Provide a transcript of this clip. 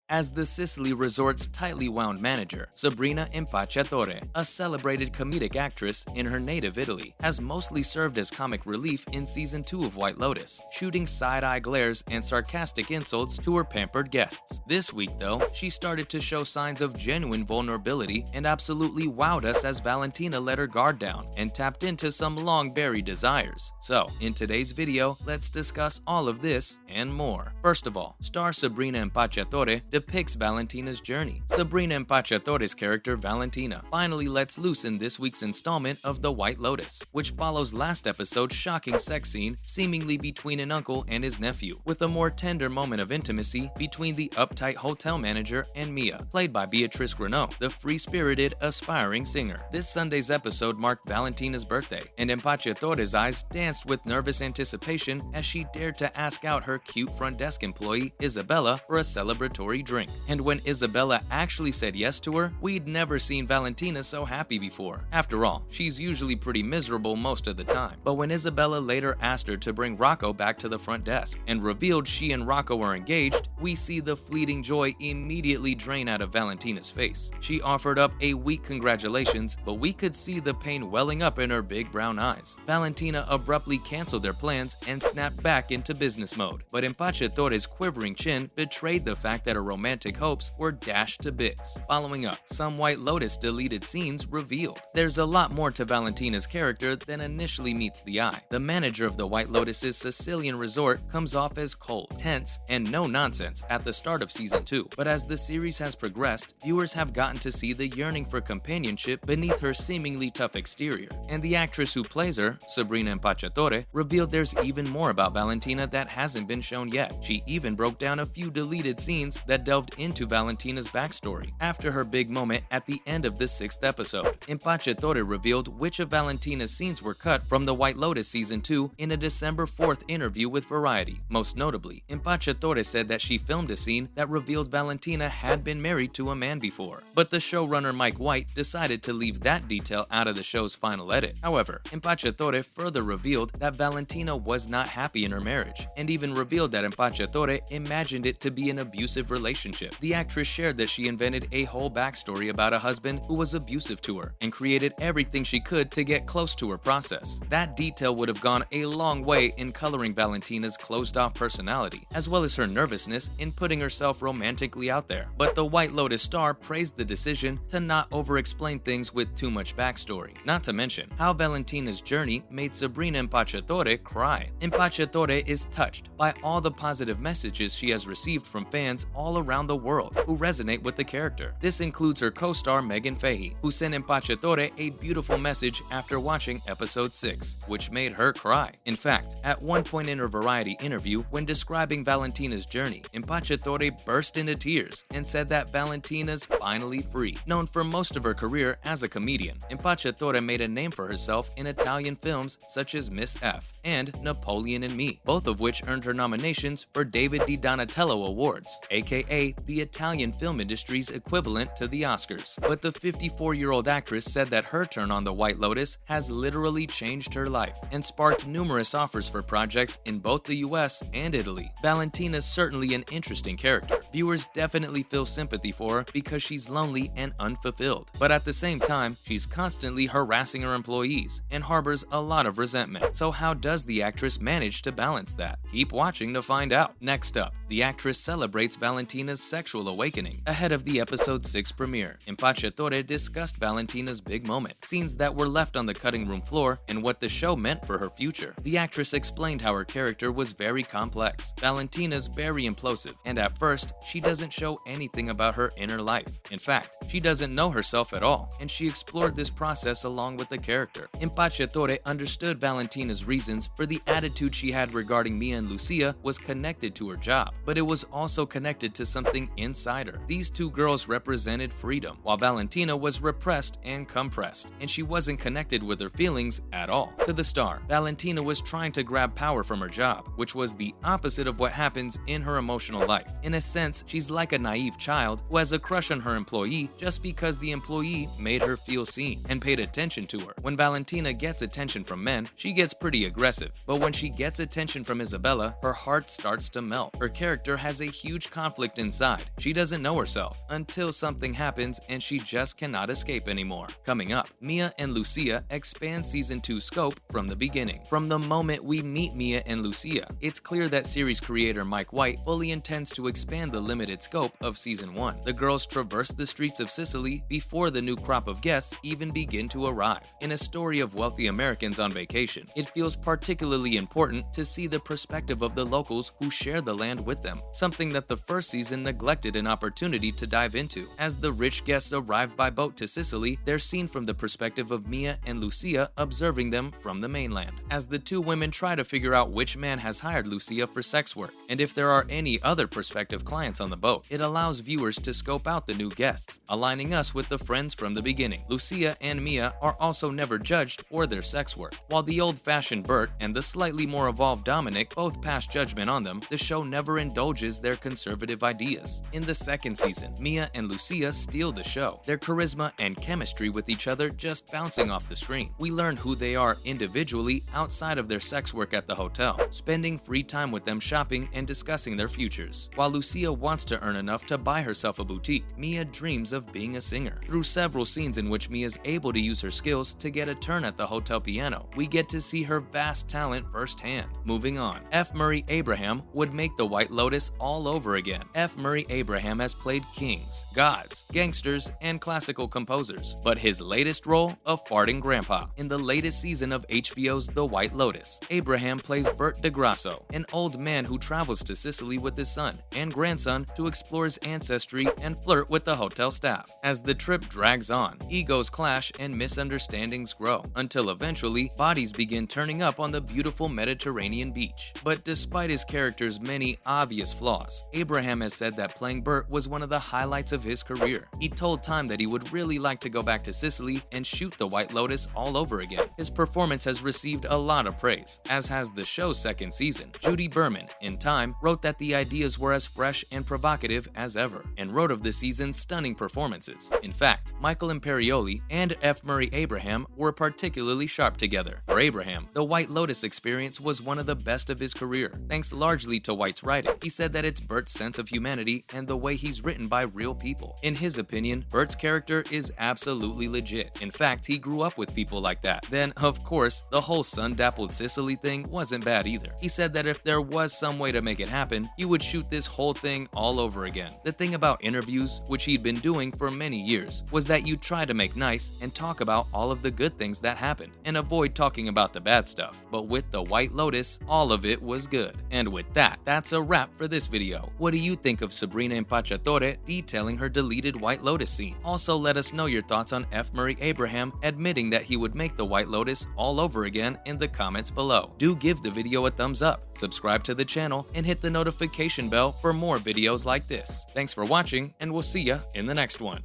as the Sicily resort's tightly wound manager. Sabrina Impacciatore, a celebrated comedic actress in her native Italy, has mostly served as comic relief in season 2 of White Lotus, shooting side-eye glares and sarcastic insults to her pampered guests. This week, though, she started to show signs of genuine vulnerability and absolutely wowed us as Valentina let her guard down and tapped into some long-buried desires. So, in today's video, let's discuss all of this and more. First of all, star Sabrina Impacciatore depicts Valentina's journey. Sabrina Impacciatore's character Valentina finally lets loose in this week's installment of The White Lotus, which follows last episode's shocking sex scene seemingly between an uncle and his nephew, with a more tender moment of intimacy between the uptight hotel manager and Mia, played by Beatrice Grenoux, the free-spirited, aspiring singer. This Sunday's episode marked Valentina's birthday, and Impacciatore's eyes danced with nervous anticipation as she dared to ask out her cute front desk employee, Isabella, for a celebratory drink. And when Isabella actually said yes to her, we'd never seen Valentina so happy before. After all, she's usually pretty miserable most of the time. But when Isabella later asked her to bring Rocco back to the front desk and revealed she and Rocco are engaged, we see the fleeting joy immediately drain out of Valentina's face. She offered up a weak congratulations, but we could see the pain welling up in her big brown eyes. Valentina abruptly canceled their plans and snapped back into business mode, but Impacciatore's quivering chin betrayed the fact that her romantic hopes were dashed to bits. Following up, some White Lotus deleted scenes revealed. There's a lot more to Valentina's character than initially meets the eye. The manager of the White Lotus's Sicilian resort comes off as cold, tense, and no nonsense at the start of season 2, but as the series has progressed, viewers have gotten to see the yearning for companionship beneath her seemingly tough exterior, and the actress who plays her, Sabrina Impacciatore, revealed there's even more about Valentina that hasn't been shown yet. She even broke down a few deleted scenes that delved into Valentina's backstory after her big moment at the end of the 6th episode. Impacciatore revealed which of Valentina's scenes were cut from The White Lotus season 2 in a December 4th interview with Variety. Most notably, Impacciatore said that she filmed a scene that revealed Valentina had been married to a man before, but the showrunner Mike White decided to leave that detail out of the show's final edit. However, Impacciatore further revealed that Valentina was not happy in her marriage, and even revealed that Impacciatore imagined it to be an abusive relationship. The actress shared that she invented a whole backstory about a husband who was abusive to her and created everything she could to get close to her process. That detail would have gone a long way in coloring Valentina's closed-off personality, as well as her nervousness in putting herself romantically out there. But the White Lotus star praised the decision to not over-explain things with too much backstory, not to mention how Valentina's journey made Sabrina Impacciatore cry. Impacciatore is touched by all the positive messages she has received from fans all around the world who resonate with the character. This includes her co-star Megan Fahey, who sent Impacciatore a beautiful message after watching episode 6, which made her cry. In fact, at one point in her Variety interview, when describing Valentina's journey, Impacciatore burst into tears and said that Valentina's finally free. Known for most of her career as a comedian, Impacciatore made a name for herself in Italian films such as Miss F and Napoleon and Me, both of which earned her nominations for David Di Donatello Awards, aka the Italian film industry's equivalent to the Oscars. But the 54-year-old actress said that her turn on The White Lotus has literally changed her life and sparked numerous offers for projects in both the US and Italy. Valentina's certainly an interesting character. Viewers definitely feel sympathy for her because she's lonely and unfulfilled, but at the same time, she's constantly harassing her employees and harbors a lot of resentment. So how does the actress manage to balance that? Keep watching to find out. Next up, the actress celebrates Valentina's sexual awakening ahead of the episode 6 premiere. Impacciatore discussed Valentina's big moment, scenes that were left on the cutting room floor, and what the show meant for her future. The actress explained how her character was very complex. Valentina's very implosive, and at first, she doesn't show anything about her inner life. In fact, she doesn't know herself at all, and she explored this process along with the character. Impacciatore understood Valentina's reasons for the attitude she had regarding Mia and Lucia was connected to her job, but it was also connected to something inside her. These two girls represented freedom, while Valentina was repressed and compressed, and she wasn't connected with her feelings at all. To the star, Valentina was trying to grab power from her job, which was the opposite of what happens in her emotional life. In a sense, she's like a naive child who has a crush on her employee just because the employee made her feel seen and paid attention to her. When Valentina gets attention from men, she gets pretty aggressive, but when she gets attention from Isabella, her heart starts to melt. Her character has a huge conflict trapped inside. She doesn't know herself until something happens and she just cannot escape anymore. Coming up, Mia and Lucia expand Season 2's scope from the beginning. From the moment we meet Mia and Lucia, it's clear that series creator Mike White fully intends to expand the limited scope of Season 1. The girls traverse the streets of Sicily before the new crop of guests even begin to arrive. In a story of wealthy Americans on vacation, it feels particularly important to see the perspective of the locals who share the land with them, something that the first season neglected an opportunity to dive into. As the rich guests arrive by boat to Sicily, they're seen from the perspective of Mia and Lucia observing them from the mainland, as the two women try to figure out which man has hired Lucia for sex work, and if there are any other prospective clients on the boat. It allows viewers to scope out the new guests, aligning us with the friends from the beginning. Lucia and Mia are also never judged for their sex work. While the old-fashioned Bert and the slightly more evolved Dominic both pass judgment on them, the show never indulges their conservative ideas. In the second season, Mia and Lucia steal the show, their charisma and chemistry with each other just bouncing off the screen. We learn who they are individually outside of their sex work at the hotel, spending free time with them shopping and discussing their futures. While Lucia wants to earn enough to buy herself a boutique, Mia dreams of being a singer. Through several scenes in which Mia is able to use her skills to get a turn at the hotel piano, we get to see her vast talent firsthand. Moving on, F. Murray Abraham would make the White Lotus all over again. F. Murray Abraham has played kings, gods, gangsters, and classical composers, but his latest role, a farting grandpa. In the latest season of HBO's The White Lotus, Abraham plays Bert DeGrasso, an old man who travels to Sicily with his son and grandson to explore his ancestry and flirt with the hotel staff. As the trip drags on, egos clash and misunderstandings grow, until eventually bodies begin turning up on the beautiful Mediterranean beach. But despite his character's many obvious flaws, Abraham has said that playing Bert was one of the highlights of his career. He told Time that he would really like to go back to Sicily and shoot the White Lotus all over again. His performance has received a lot of praise, as has the show's second season. Judy Berman, in Time, wrote that the ideas were as fresh and provocative as ever, and wrote of the season's stunning performances. In fact, Michael Imperioli and F. Murray Abraham were particularly sharp together. For Abraham, the White Lotus experience was one of the best of his career, thanks largely to White's writing. He said that it's Bert's sense of humanity and the way he's written by real people. In his opinion, Bert's character is absolutely legit. In fact, he grew up with people like that. Then, of course, the whole sun-dappled Sicily thing wasn't bad either. He said that if there was some way to make it happen, he would shoot this whole thing all over again. The thing about interviews, which he'd been doing for many years, was that you try to make nice and talk about all of the good things that happened, and avoid talking about the bad stuff. But with the White Lotus, all of it was good. And with that, that's a wrap for this video. What do you think of Sabrina Impacciatore detailing her deleted White Lotus scene? Also, let us know your thoughts on F. Murray Abraham admitting that he would make the White Lotus all over again in the comments below. Do give the video a thumbs up, subscribe to the channel, and hit the notification bell for more videos like this. Thanks for watching, and we'll see ya in the next one.